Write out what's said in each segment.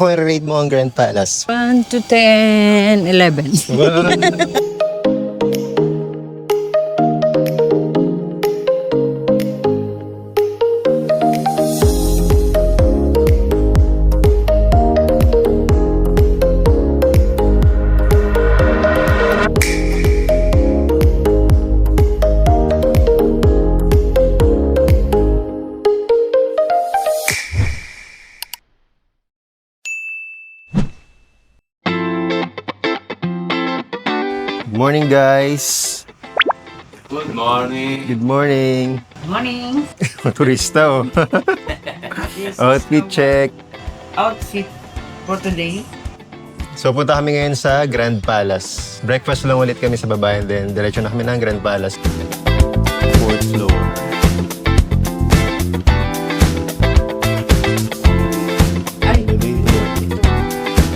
Kung i-rate mo ang Grand Palace? 1 to 10, 11. Morning guys! Good morning. Good morning! Morning. Turista oh. Outfit check. Outfit for today. So punta kami ngayon sa Grand Palace. Breakfast lang ulit kami sa baba and then diretso na kami ng Grand Palace. 4th floor. Ay,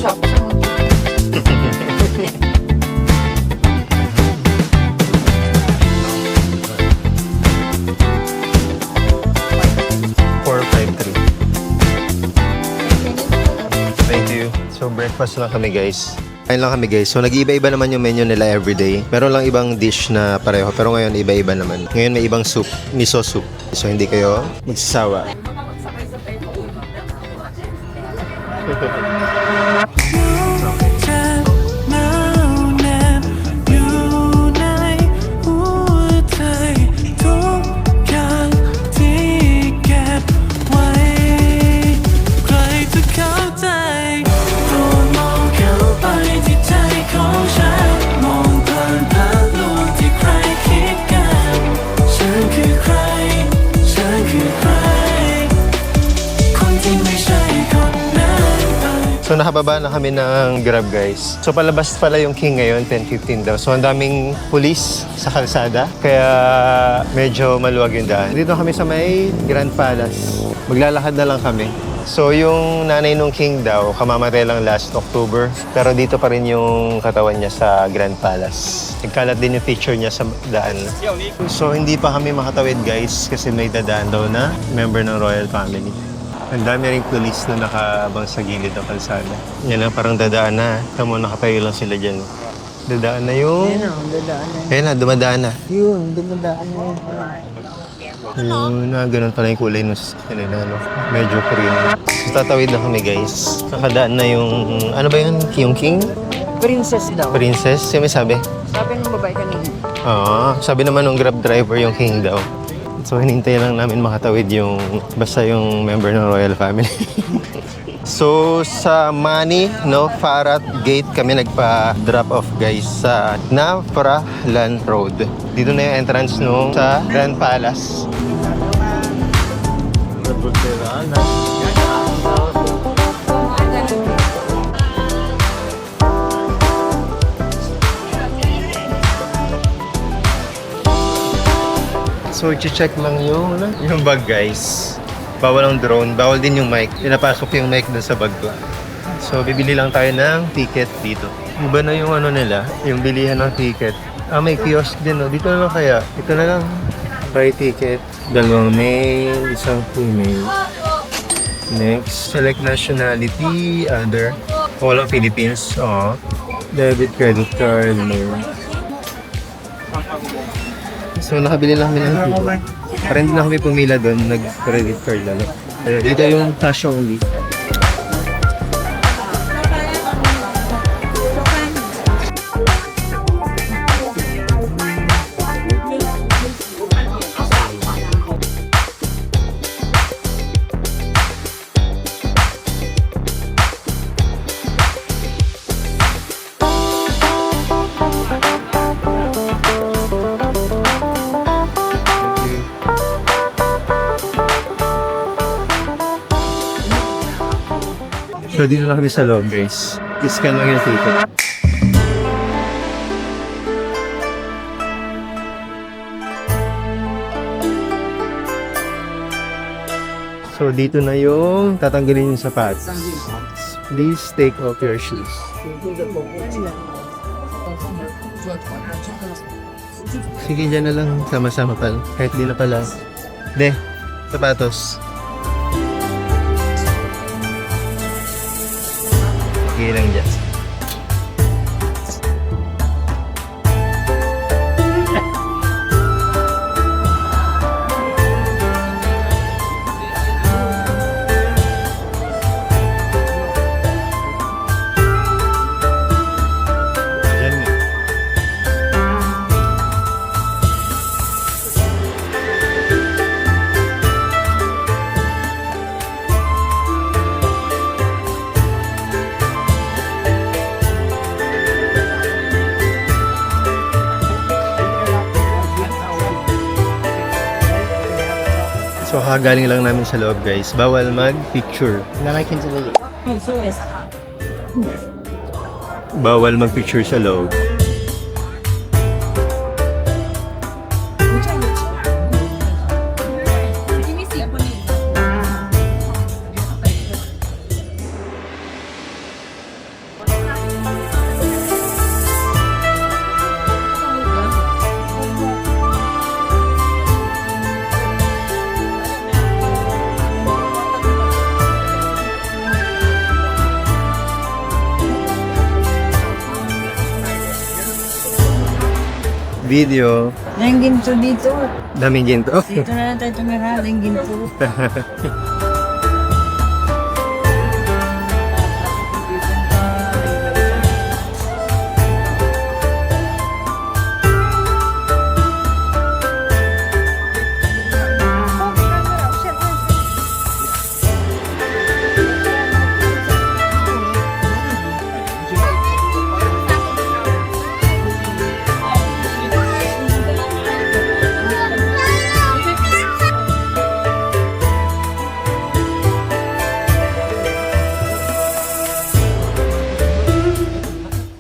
chop sa mga. 453. Thank you. So breakfast lang kami guys. Kain lang kami guys. So nag-iiba-iba naman yung menu nila everyday. Meron lang ibang dish na pareho. Pero ngayon iba-iba naman. Ngayon may ibang soup. Miso soup. So hindi kayo magsasawa. So nakababa na kami ng Grab guys. So palabas pala yung King ngayon, 10:15 daw. So ang daming pulis sa kalsada, kaya medyo maluwag yung daan. Dito kami sa may Grand Palace. Maglalakad na lang kami. So yung nanay nung King daw, kamamatay lang last October. Pero dito pa rin yung katawan niya sa Grand Palace. Nagkalat din yung picture niya sa daan. So hindi pa kami makatawid guys kasi may dadaan daw na member ng royal family. Ang dami ring police na nakaabang sa gilid ng kalsada. Yan na, parang dadaan na. Tamo, nakatayo lang sila dyan. Dadaan na yung... Ayun o, dadaan na. Ayan na, dumadaan na. Yun, dumadaan na yun. Yun na, ganun pala yung kulay ng kanila, no? Medyo cream. So, tatawid na kami, guys. Nakadaan na yung... Ano ba yun? Yung King? Princess daw. Princess? Yung may sabi? Sabi ng babae kanina. Oo. Sabi naman ng Grab driver yung King daw. So, hinintay lang namin makatawid yung... Basta yung member ng royal family. So, sa Mani, no, Farat Gate kami nagpa-drop off guys sa Navralan Road. Dito na yung entrance nung sa Grand Palace. So, i-check lang yung bag guys. Bawal ang drone, bawal din yung mic. Pinapasok yung mic dun sa bag ko. So, bibili lang tayo ng ticket dito. Iba na yung ano nila, yung bilihan ng ticket. Ah, may kiosk din, no? Dito na lang kaya. Ito na lang. Buy ticket. Dalawang male, isang female. Next, select nationality, other. Walang Philippines, oh. Debit, credit card, no. So, nakabili lang kami ng ticket. Para hindi na kami pumila doon, nag-credit card lang. Dito yung cash only. So, dito na kami sa loob, guys. I-scan lang yung ticket. So, dito na yung tatanggalin yung sapatos. Please take off your shoes. Sige, dyan na lang. Sama-sama pala. Kahit di na pala. De, sapatos. Sige lang dyan. Dyan nga. So kagaling lang namin sa loob guys. Bawal mag-picture. Nalakin sa bali. Bawal mag-picture sa loob. Video. Yung ginto dito. Daming ginto. Dito na lang tayo tumira. Yung ginto.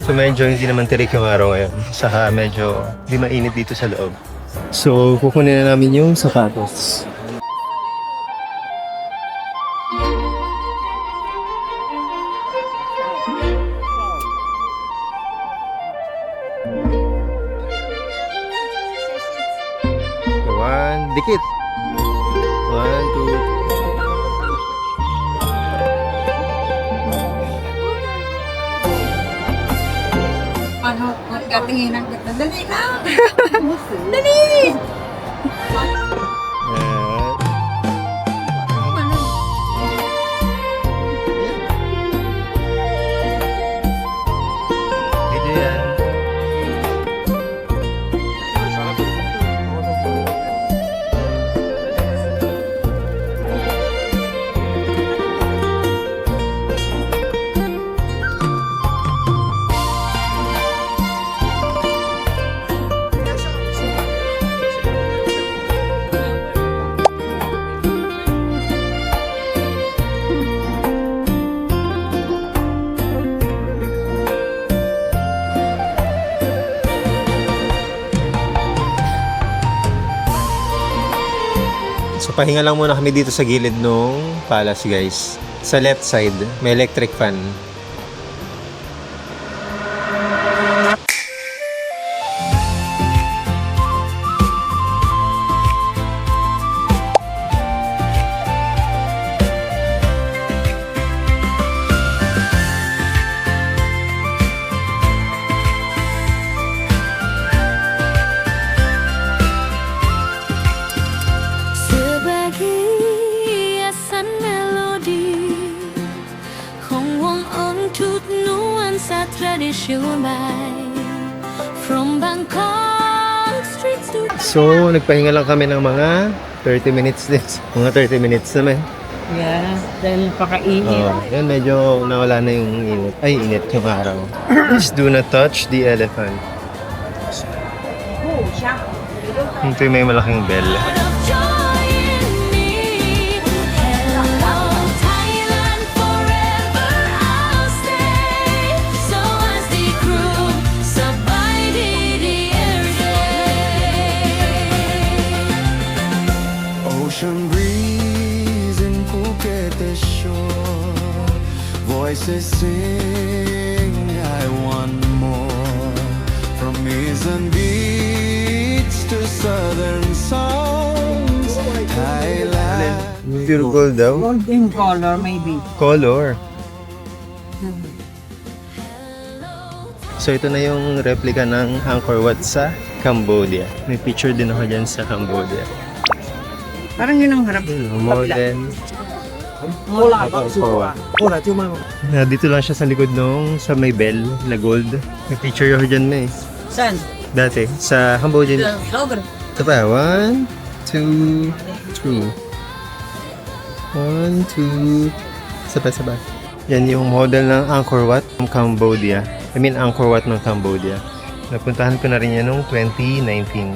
So medyo hindi naman tirik yung araw ngayon. Saka medyo hindi mainit dito sa loob. So kukunin na namin yung sapatos. One, dikit. One, two, Ano? Katinginan kita. Dali na! Dali! Video yan. So pahinga lang muna kami dito sa gilid nung palace guys. Sa left side, may electric fan. Sebagai melodi Hong untuk nuansa tradisional From Bangkok streets to So nagpahinga lang kami ng mga 30 minutes din. Mga 30 minutes naman. Yeah, dahil pakainit. Oh, yan medyo nawala na yung init. Ay, init yung araw. Please do not touch the elephant. Ito yung may malaking bell. of joy in me Hello Thailand forever I'll stay So as the crew sabay di Ocean breeze in Phuket the shore Voices sing I want more From Mozambique to southern songs Thailand Beautiful daw. Golden color maybe. Color. So ito na yung replica ng Angkor Wat sa Cambodia. May picture din ako dyan sa Cambodia. Parang yun ang harap. Modern Angkor Wat. Dito lang siya sa likod nung sa may bell na gold. May picture ako dyan na eh. Saan? Dati, sa Cambodia. Lover. Ito pa, 1, 2, 3. 1, 2, sabay-sabay. Yan yung model ng Angkor Wat ng Cambodia. Angkor Wat ng Cambodia. Napuntahan ko na rin yan noong 2019.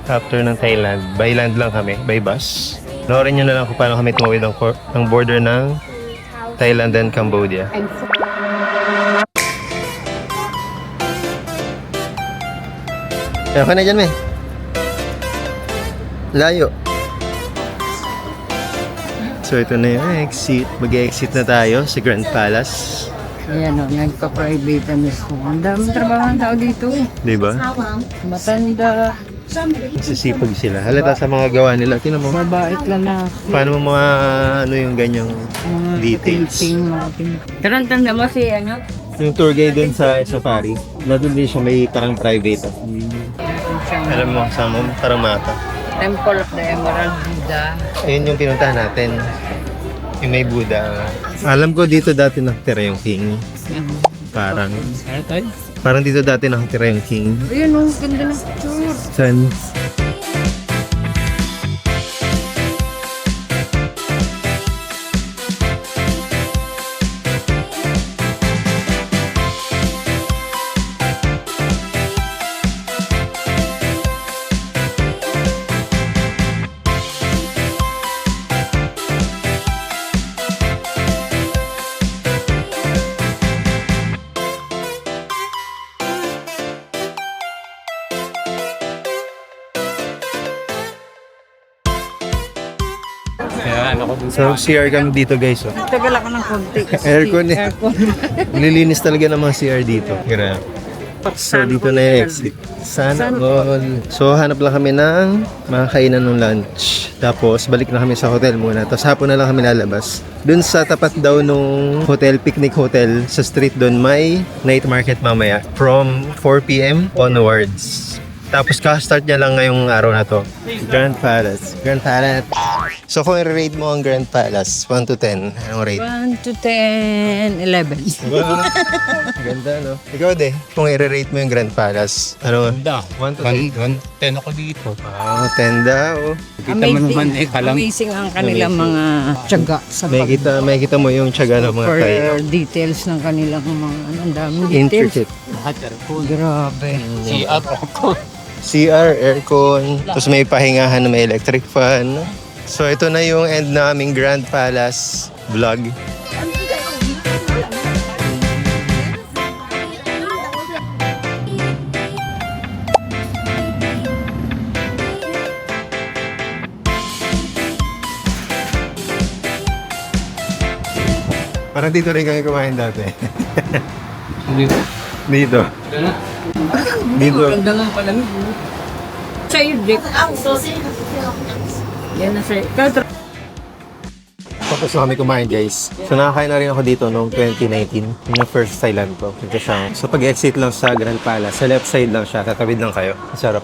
After ng Thailand. By land lang kami, by bus. Noorin nyo na lang kung paano kami tumawid ng border ng Thailand and Cambodia. Kaya ka na dyan, May. Layo. So ito na yung exit. Mag-exit na tayo sa Grand Palace. Ayan o, nagpa-private na ko. Ang daming trabaho ng tao dito. Diba? Matanda. Sisipag sila. Halata sa mga gawa nila. Tingnan mo. Mabait lang na. Paano mo mga ano yung ganyang Mga details? Tarantanda mo si ano? Yung tour guide dun sa safari. Doon din siya may parang private. Alam mo, kasama mo, parang mata. Temple of the Emerald Buddha. Ayun yung pinuntahan natin. Yung may Buddha. Alam ko dito dati nakatira yung king. Parang dito dati nakatira yung king. Ayun o, ganda ng picture. San? So, CR kami dito guys. Oh. Tagal ako ng konti. Aircon eh. Aircon. Nililinis talaga ng mga CR dito. Grabe. So, dito na yung exit. Sana all. So, hanap lang kami ng mga kainan ng lunch. Tapos, balik na kami sa hotel muna. Tapos, hapon na lang kami lalabas. Doon sa tapat daw nung hotel, picnic hotel, sa street doon, may night market mamaya from 4 p.m. onwards. Tapos, ka-start niya lang ngayong araw na to. Grand Palace. Grand Palace. So, kung i-rate mo ang Grand Palace, 1 to 10, anong rate? 1 to 10, 11. Ganda, no? Ikaw, de, kung i-rate mo yung Grand Palace, ano? Ganda. 1 to 10? 10 ako dito. Ah, 10 daw. Kita mo naman eh, kalang Amazing ang kanilang mga tiyaga sa May kita mo yung tiyaga ng mga for tayo. details ng kanilang mga ang daming details. Intricate. lahat aircon. Grabe. CR ako. CR, aircon, tapos may pahingahan na may electric fan. So ito na yung end na aming Grand Palace vlog. Parang dito rin kami kumain dati. Dito. Dito. Ganda nga pala. Sa'yo, Dick. Yan na sa'yo. Tapos na kami kumain guys. So nakakain na rin ako dito noong 2019. Yung first Thailand ko. Ito siya. So pag-exit lang sa Grand Palace, sa left side lang siya. Tatawid lang kayo. Sarap.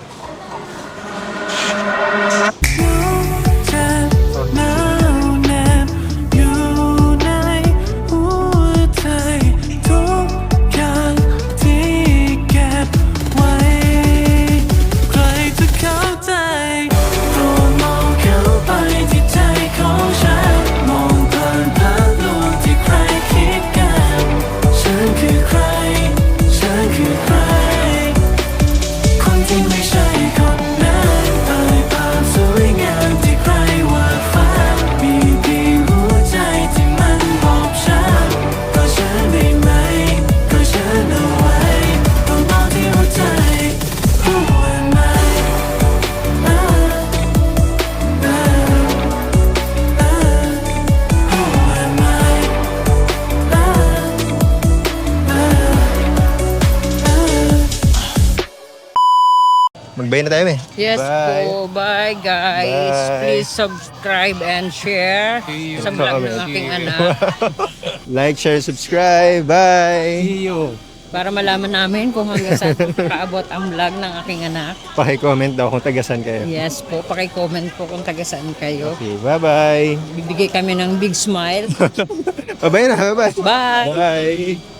Magbay na tayo, eh. Yes Bye. po. Bye, guys. Bye. Please subscribe and share sa vlog ng aking anak. Like, share, subscribe. Bye! See you. Para malaman namin kung hanggang saan kaabot ang vlog ng aking anak. Paki-comment daw kung tagasan kayo. Yes po, paki-comment po kung taga saan kayo. Okay, bye-bye. Bibigay kami ng big smile. Bye-bye na, bye-bye. Bye! Bye!